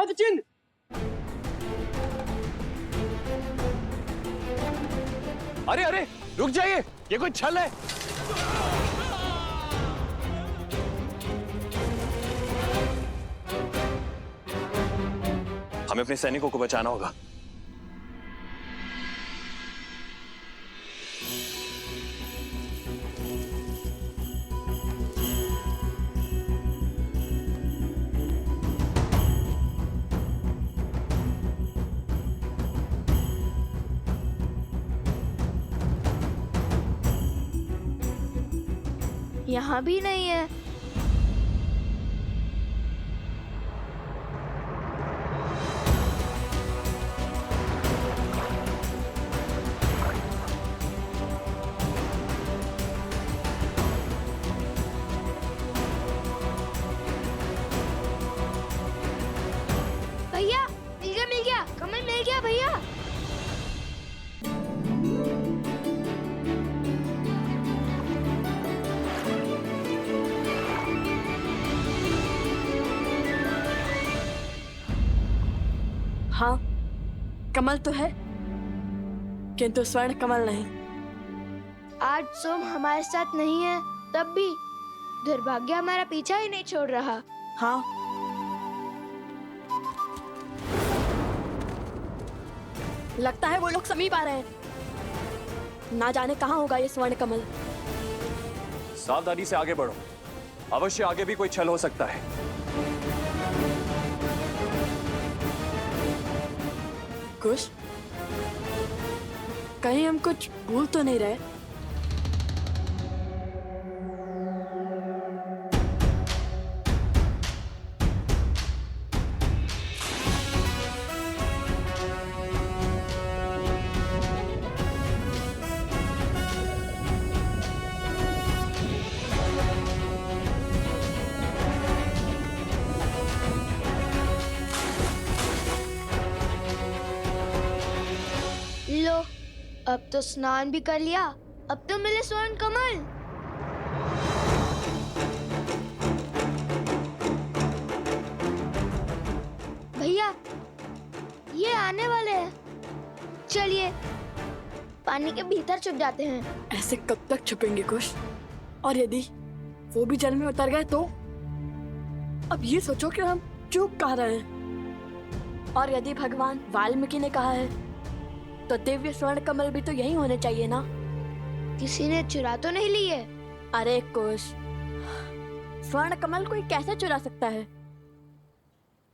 वध चिन्ह। अरे अरे रुक जाइए, ये कोई छल है। हमें अपने सैनिकों को बचाना होगा। यहाँ भी नहीं है। भैया मिल गया, कमल मिल गया भैया। हाँ, कमल तो है, किंतु स्वर्ण कमल नहीं। आज सोम हमारे साथ नहीं है, तब भी दुर्भाग्य हमारा पीछा ही नहीं छोड़ रहा। हाँ, लगता है वो लोग समीप आ रहे हैं। ना जाने कहाँ होगा ये स्वर्ण कमल। सावधानी से आगे बढ़ो, अवश्य आगे भी कोई छल हो सकता है। कुछ कहीं हम कुछ भूल तो नहीं रहे? लो, अब तो स्नान भी कर लिया, अब तो मिले स्वर्ण कमल। भैया ये आने वाले हैं, चलिए पानी के भीतर छुप जाते हैं। ऐसे कब तक छुपेंगे कुश? और यदि वो भी जल में उतर गए तो? अब ये सोचो कि हम चूक कह रहे हैं। और यदि भगवान वाल्मीकि ने कहा है तो दिव्य स्वर्ण कमल भी तो यही होने चाहिए ना? किसी ने चुरा तो नहीं लिए? अरे कुश, स्वर्ण कमल कोई कैसे चुरा सकता है?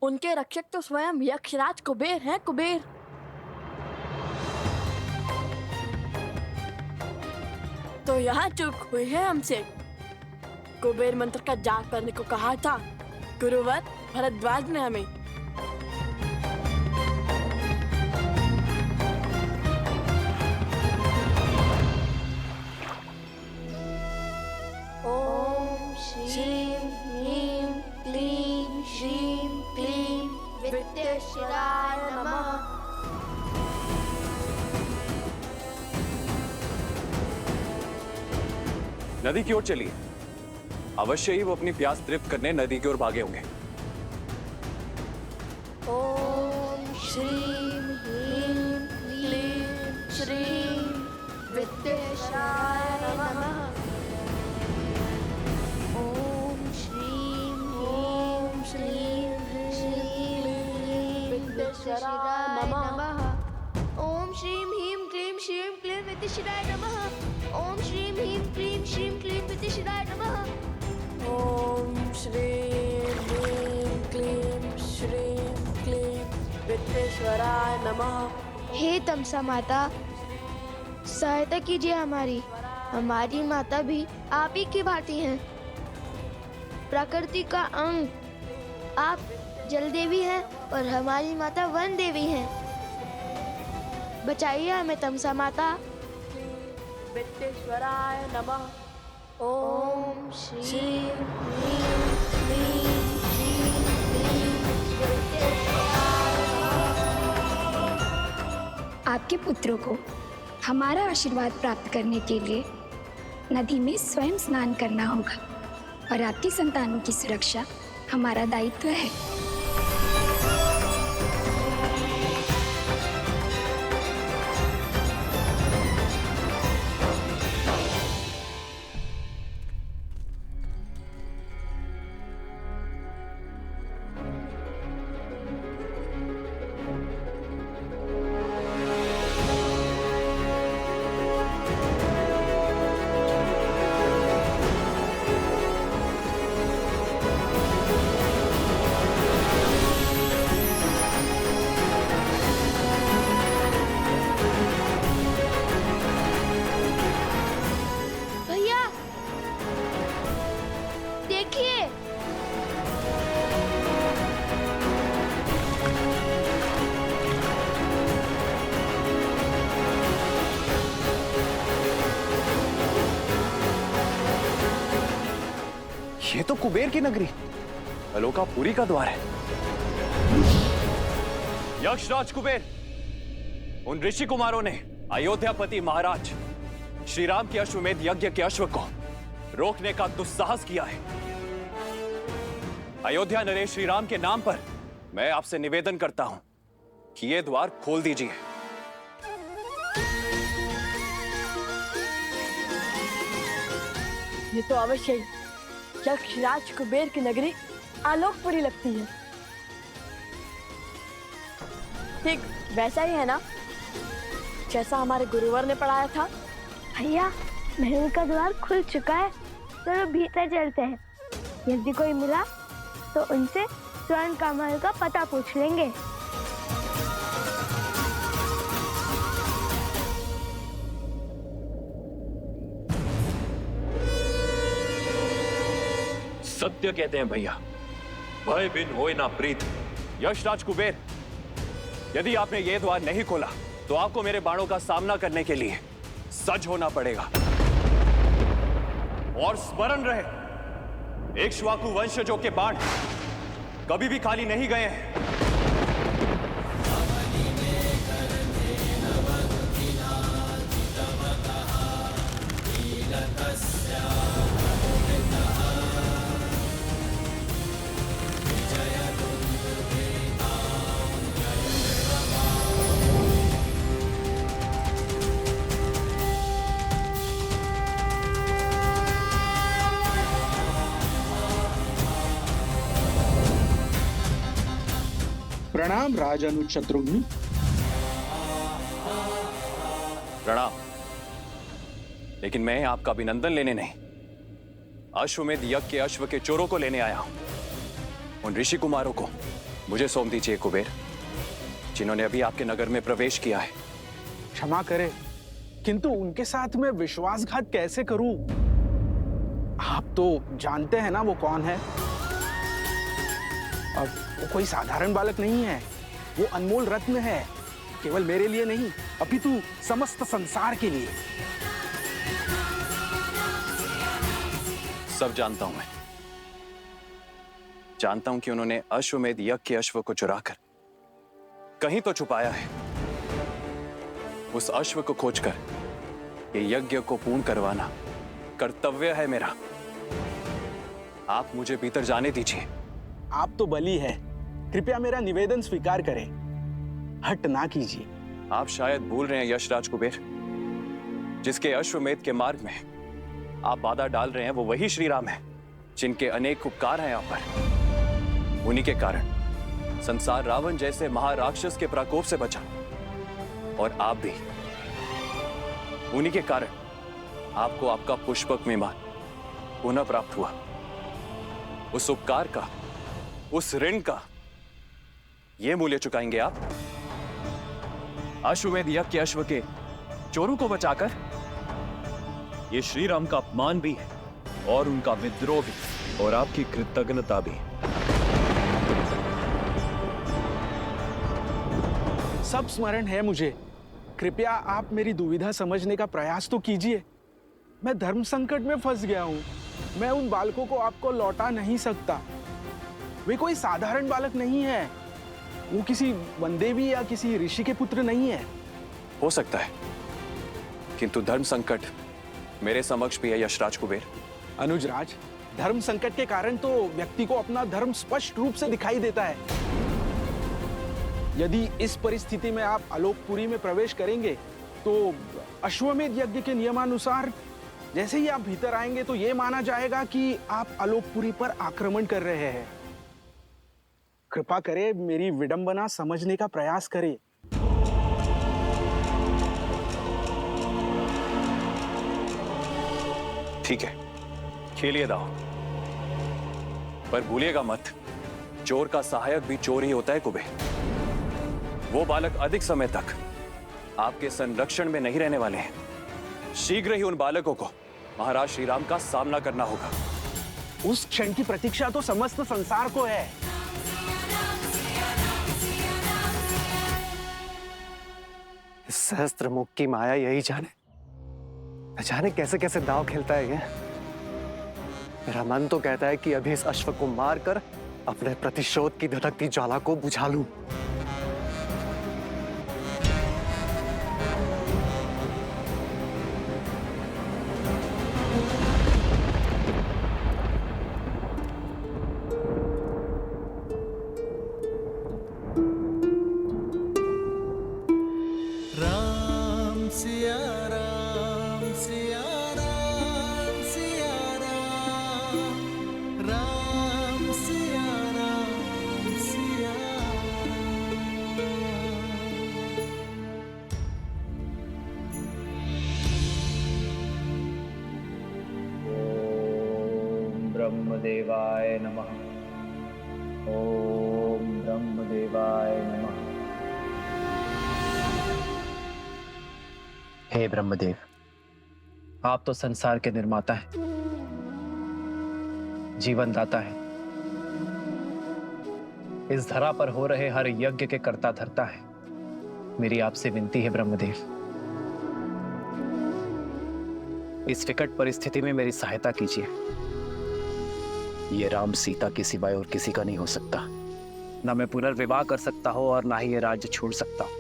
उनके रक्षक तो स्वयं यक्षराज कुबेर हैं, कुबेर। तो यहाँ चूक हुई है हमसे। कुबेर मंत्र का जाप करने को कहा था गुरुवर भरद्वाज ने हमें। ओम श्रीं ह्रीं क्लीं श्रीं क्लीं विद्येश्वराय नमः। नदी की ओर चलिए, अवश्य ही वो अपनी प्यास तृप्त करने नदी की ओर भागे होंगे। ओम श्रीं ह्रीं क्लीं श्रीं विद्येश्वराय नमः। ओम श्रीं ह्रीं श्रीं क्लीं विद्येश्वराय नमः। ओम श्रीं ह्रीं क्लीं श्रीं क्लीं विद्येश्वराय नमः। ओम श्रीं ह्रीं क्लीं श्रीं क्लीं विद्येश्वराय नमः। ओम श्रीं ह्रीं क्लीं श्रीं क्लीं विद्येश्वराय नमः। हे तमसा माता, सहायता कीजिए हमारी। हमारी माता भी आप ही की भांति हैं, प्रकृति का अंग। आप जल देवी हैं और हमारी माता वन देवी हैं। बचाइए हमें तमसा माता। विद्येश्वराय नमः। ओम श्रीं ह्रीं क्लीं श्रीं क्लीं विद्येश्वराय नमः। आपके पुत्रों को हमारा आशीर्वाद प्राप्त करने के लिए नदी में स्वयं स्नान करना होगा और आपकी संतानों की सुरक्षा हमारा दायित्व है। कुबेर की नगरी। अलोकापुरी का द्वार है। यक्षराज कुबेर, उन ऋषि कुमारों ने अयोध्यापति महाराज श्री राम के अश्वमेध यज्ञ के अश्व को रोकने का दुस्साहस किया है। अयोध्या नरेश श्री राम के नाम पर मैं आपसे निवेदन करता हूं कि यह द्वार खोल दीजिए। ये तो अवश्य ही यक्षराज कुबेर की नगरी आलोकपुरी लगती है। ठीक वैसा ही है ना जैसा हमारे गुरुवर ने पढ़ाया था। भैया, महल का द्वार खुल चुका है, चलो भीतर चलते हैं। यदि कोई मिला तो उनसे स्वर्ण का महल का पता पूछ लेंगे। सत्य कहते हैं भैया, भय बिन होए ना प्रीत। यक्षराज कुबेर, यदि आपने यह द्वार नहीं खोला तो आपको मेरे बाणों का सामना करने के लिए सज्ज होना पड़ेगा। और स्मरण रहे, इक्ष्वाकु वंशजों के बाण कभी भी खाली नहीं गए हैं। प्रणाम राजानुज शत्रुघ्न। प्रणाम। लेकिन मैं आपका अभिनंदन लेने नहीं, अश्वमेध यज्ञ के अश्व के चोरों को लेने आया हूं। उन ऋषि कुमारों को मुझे सौंप दीजिए कुबेर, जिन्होंने अभी आपके नगर में प्रवेश किया है। क्षमा करें, किंतु उनके साथ मैं विश्वासघात कैसे करूं? आप तो जानते हैं ना वो कौन है। अब वो कोई साधारण बालक नहीं है, वो अनमोल रत्न है, केवल मेरे लिए नहीं अपितु समस्त संसार के लिए। सब जानता हूं मैं, जानता हूं कि उन्होंने अश्वमेध यज्ञ के अश्व को चुराकर कहीं तो छुपाया है। उस अश्व को खोजकर ये यज्ञ को पूर्ण करवाना कर्तव्य है मेरा। आप मुझे भीतर जाने दीजिए। आप तो बली है, कृपया मेरा निवेदन स्वीकार करें, हट ना कीजिए। आप शायद भूल रहे हैं यशराज कुबेर, जिसके अश्वमेध के मार्ग में आप बाधा डाल रहे हैं वो वही श्री राम है, जिनके अनेक उपकार हैं आप पर। उन्हीं के कारण संसार रावण जैसे महाराक्षस के प्रकोप से बचा, और आप भी। उन्हीं के कारण आपको आपका पुष्पक विमान पुनः प्राप्त हुआ। उस उपकार का, उस ऋण का ये मूल्य चुकाएंगे आप? अश्वमेध यज्ञ के अश्व के चोरों को बचाकर? ये श्री राम का अपमान भी है और उनका विद्रोह भी, और आपकी कृतज्ञता भी। सब स्मरण है मुझे, कृपया आप मेरी दुविधा समझने का प्रयास तो कीजिए। मैं धर्म संकट में फंस गया हूं, मैं उन बालकों को आपको लौटा नहीं सकता। वे कोई साधारण बालक नहीं है, वो किसी वनदेवी या किसी ऋषि के पुत्र नहीं है। हो सकता है, किंतु धर्म संकट मेरे समक्ष भी है यशराज कुबेर। अनुजराज, धर्म संकट के कारण तो व्यक्ति को अपना धर्म स्पष्ट रूप से दिखाई देता है। यदि इस परिस्थिति में आप आलोकपुरी में प्रवेश करेंगे तो अश्वमेध यज्ञ के नियमानुसार जैसे ही आप भीतर आएंगे तो यह माना जाएगा कि आप आलोकपुरी पर आक्रमण कर रहे हैं। कृपा करें, मेरी विडंबना समझने का प्रयास करें। ठीक है, खेलिए दाव, पर भूलिएगा मत, चोर का सहायक भी चोर ही होता है कुबेर। वो बालक अधिक समय तक आपके संरक्षण में नहीं रहने वाले हैं। शीघ्र ही उन बालकों को महाराज श्री राम का सामना करना होगा। उस क्षण की प्रतीक्षा तो समस्त संसार को है। सहस्त्र मुख की माया यही जाने, न जाने कैसे कैसे दांव खेलता है ये। मेरा मन तो कहता है कि अभी इस अश्व को मारकर अपने प्रतिशोध की धधकती ज्वाला को बुझा लूं। राम सिया राम सिया राम सिया राम राम सिया राम सिया ब्रह्मदेवाय नमः। ओम ब्रह्मदेवाय नमः। हे ब्रह्मदेव, आप तो संसार के निर्माता हैं, जीवन दाता है। इस धरा पर हो रहे हर यज्ञ के कर्ता धर्ता है। मेरी आपसे विनती है ब्रह्मदेव, इस विकट परिस्थिति में मेरी सहायता कीजिए। ये राम सीता के सिवाय और किसी का नहीं हो सकता। ना मैं पुनर्विवाह कर सकता हूं और ना ही ये राज्य छोड़ सकता हूं।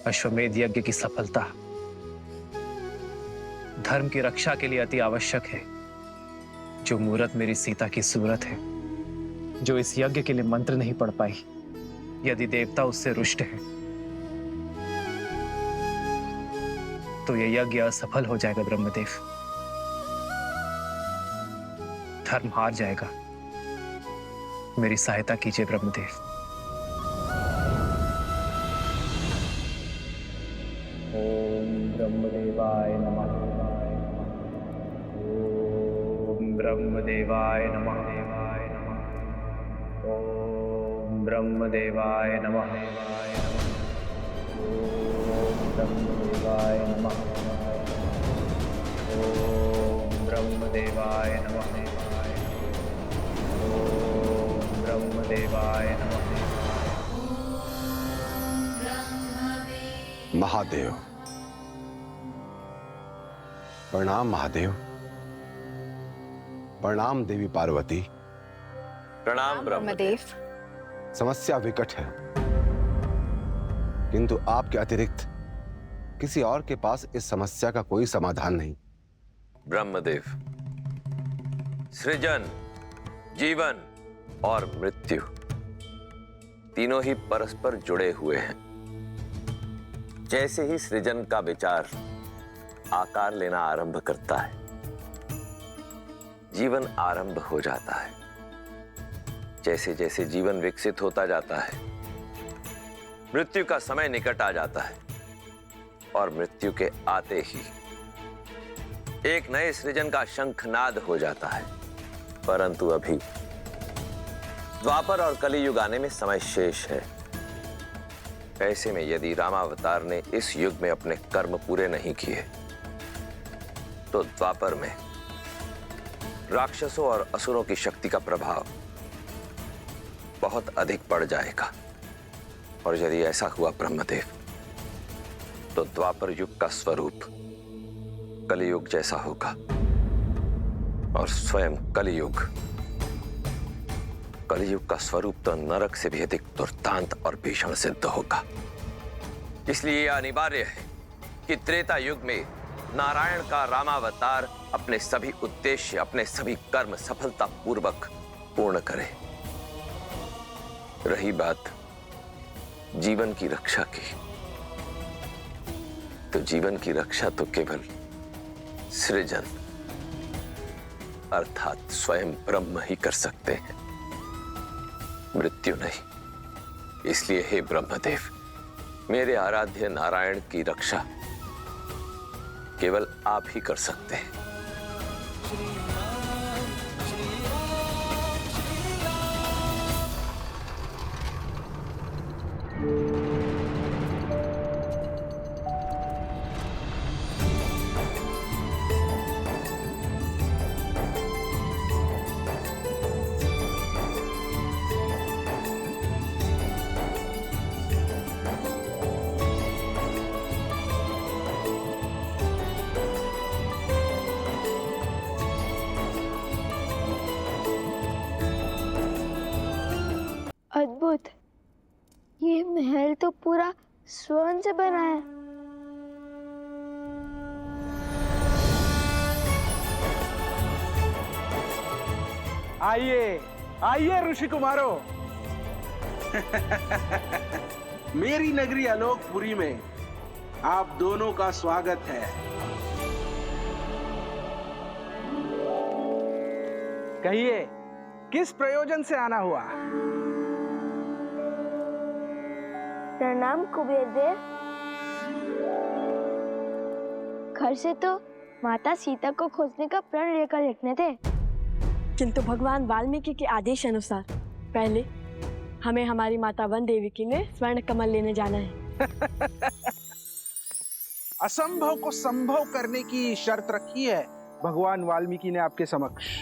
अश्वमेध यज्ञ की सफलता धर्म की रक्षा के लिए अति आवश्यक है। जो मूरत मेरी सीता की सूरत है, जो इस यज्ञ के लिए मंत्र नहीं पढ़ पाई, यदि देवता उससे रुष्ट है तो यह यज्ञ असफल हो जाएगा ब्रह्मदेव। धर्म हार जाएगा। मेरी सहायता कीजिए ब्रह्मदेव। ब्रह्मदेवाय नमः। ओम ब्रह्मदेवाय नमः। ओम ब्रह्मदेवाय नमः। ओम ब्रह्मदेवाय नमः। ओम ब्रह्मदेवाय नमः। ओम ब्रह्मदेवाय नमः। महादेव। प्रणाम महादेव। प्रणाम देवी पार्वती। प्रणाम ब्रह्मदेव। समस्या विकट है, किंतु आपके अतिरिक्त किसी और के पास इस समस्या का कोई समाधान नहीं। ब्रह्मदेव, सृजन, जीवन और मृत्यु तीनों ही परस्पर जुड़े हुए हैं। जैसे ही सृजन का विचार आकार लेना आरंभ करता है, जीवन आरंभ हो जाता है। जैसे जैसे जीवन विकसित होता जाता है, मृत्यु का समय निकट आ जाता है और मृत्यु के आते ही एक नए सृजन का शंखनाद हो जाता है। परंतु अभी द्वापर और कलियुग आने में समय शेष है। ऐसे में यदि रामावतार ने इस युग में अपने कर्म पूरे नहीं किए तो द्वापर में राक्षसों और असुरों की शक्ति का प्रभाव बहुत अधिक बढ़ जाएगा। और यदि ऐसा हुआ ब्रह्मदेव, तो द्वापर युग का स्वरूप कलियुग जैसा होगा और स्वयं कलियुग का स्वरूप तो नरक से भी अधिक दुर्दांत और भीषण सिद्ध होगा। इसलिए यह अनिवार्य है कि त्रेता युग में नारायण का रामावतार अपने सभी उद्देश्य, अपने सभी कर्म सफलतापूर्वक पूर्ण करे। रही बात जीवन की रक्षा की, तो जीवन की रक्षा तो केवल सृजन अर्थात स्वयं ब्रह्म ही कर सकते हैं, मृत्यु नहीं। इसलिए हे ब्रह्मदेव, मेरे आराध्य नारायण की रक्षा केवल आप ही कर सकते हैं। ये महल तो पूरा स्वर्ण से बना है। आइए आइए ऋषि कुमारों। मेरी नगरी आलोकपुरी में आप दोनों का स्वागत है। कहिए किस प्रयोजन से आना हुआ? प्रणाम कुबेर देव। घर से तो माता सीता को खोजने का प्रण लेकर लिखने थे, किंतु भगवान वाल्मीकि के आदेश अनुसार पहले हमें हमारी माता वन देवी के लिए स्वर्ण कमल लेने जाना है। असंभव को संभव करने की शर्त रखी है भगवान वाल्मीकि ने आपके समक्ष।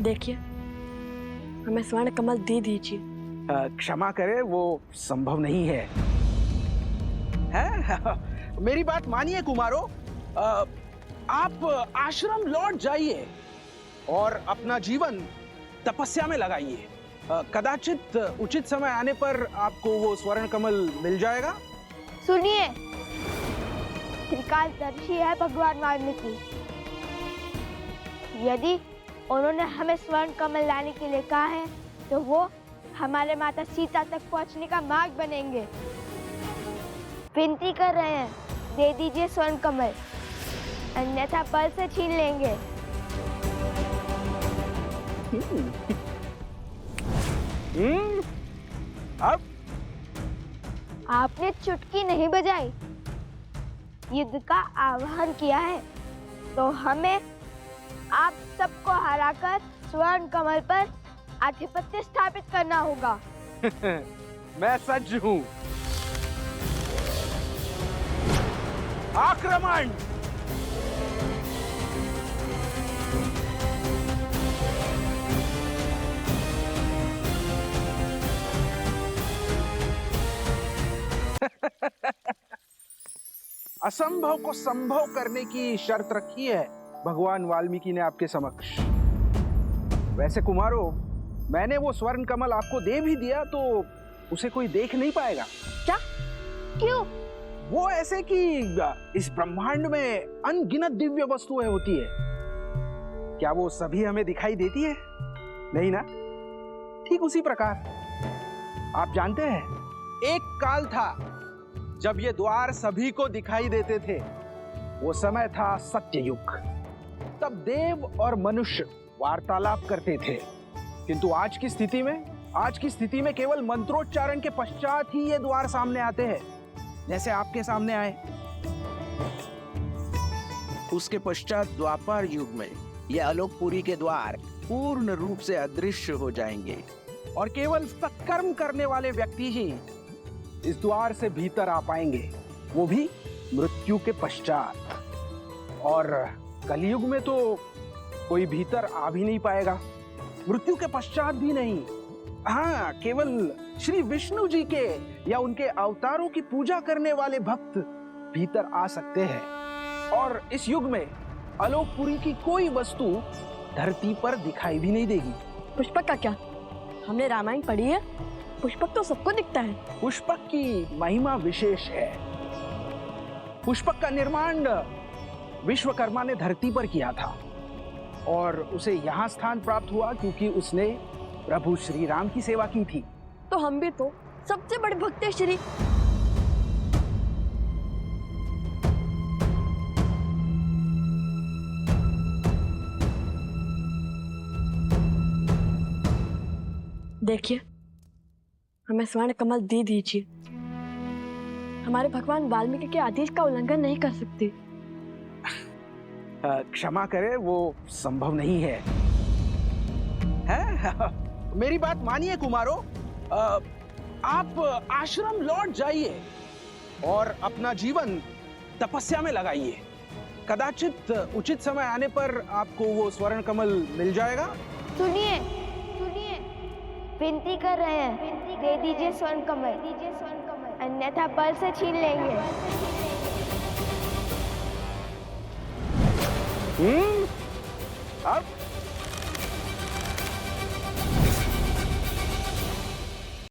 देखिए, हमें स्वर्ण कमल दे दीजिए। क्षमा करें, वो संभव नहीं है। मेरी बात मानिए कुमारों, आप आश्रम लौट जाइए और अपना जीवन तपस्या में लगाइए। कदाचित उचित समय आने पर आपको वो स्वर्ण कमल मिल जाएगा। सुनिए, त्रिकालदर्शी है भगवान वाल्मीकि। यदि उन्होंने हमें स्वर्ण कमल लाने के लिए कहा है तो वो हमारे माता सीता तक पहुंचने का मार्ग बनेंगे। विनती कर रहे हैं, दे दीजिए स्वर्ण कमल, अन्यथा बल से छीन लेंगे। अब आपने चुटकी नहीं बजाई, युद्ध का आह्वान किया है, तो हमें आप सबको हराकर स्वर्ण कमल पर आधिपत्य स्थापित करना होगा। मैं सज्ज हूं। आक्रमण! असंभव को संभव करने की शर्त रखी है भगवान वाल्मीकि ने आपके समक्ष। वैसे कुमारों, मैंने वो स्वर्ण कमल आपको दे भी दिया तो उसे कोई देख नहीं पाएगा। क्या? क्यों? वो ऐसे कि इस ब्रह्मांड में अनगिनत दिव्य वस्तुएं होती है, क्या वो सभी हमें दिखाई देती है? नहीं ना? ठीक उसी प्रकार आप जानते हैं, एक काल था जब ये द्वार सभी को दिखाई देते थे। वो समय था सत्ययुग। तब देव और मनुष्य वार्तालाप करते थे, किंतु आज की स्थिति में केवल मंत्रोच्चारण के पश्चात ही ये द्वार सामने आते हैं, जैसे आपके सामने आए। उसके पश्चात द्वापर युग में ये आलोकपुरी के द्वार पूर्ण रूप से अदृश्य हो जाएंगे और केवल सत्कर्म करने वाले व्यक्ति ही इस द्वार से भीतर आ पाएंगे, वो भी मृत्यु के पश्चात। और कलयुग में तो कोई भीतर आ भी नहीं पाएगा, मृत्यु के पश्चात भी नहीं। हाँ, केवल श्री विष्णु जी के या उनके अवतारों की पूजा करने वाले भक्त भीतर आ सकते हैं। और इस युग में आलोकपुरी की कोई वस्तु धरती पर दिखाई भी नहीं देगी। पुष्पक का क्या? हमने रामायण पढ़ी है, पुष्पक तो सबको दिखता है। पुष्पक की महिमा विशेष है। पुष्पक का निर्माण विश्वकर्मा ने धरती पर किया था और उसे यहाँ स्थान प्राप्त हुआ क्योंकि उसने प्रभु श्री राम की सेवा की थी। तो हम भी तो सबसे बड़े भक्त हैं श्री। देखिए, हमें स्वर्ण कमल दे दीजिए। हमारे भगवान वाल्मीकि के आदेश का उल्लंघन नहीं कर सकते। क्षमा करें, वो संभव नहीं है। मेरी बात मानिए कुमारों, आप आश्रम लौट जाइए और अपना जीवन तपस्या में लगाइए। कदाचित उचित समय आने पर आपको वो स्वर्ण कमल मिल जाएगा। सुनिए, विनती कर रहे हैं, दे दीजिए स्वर्ण कमल, अन्यथा बल से छीन लेंगे। अब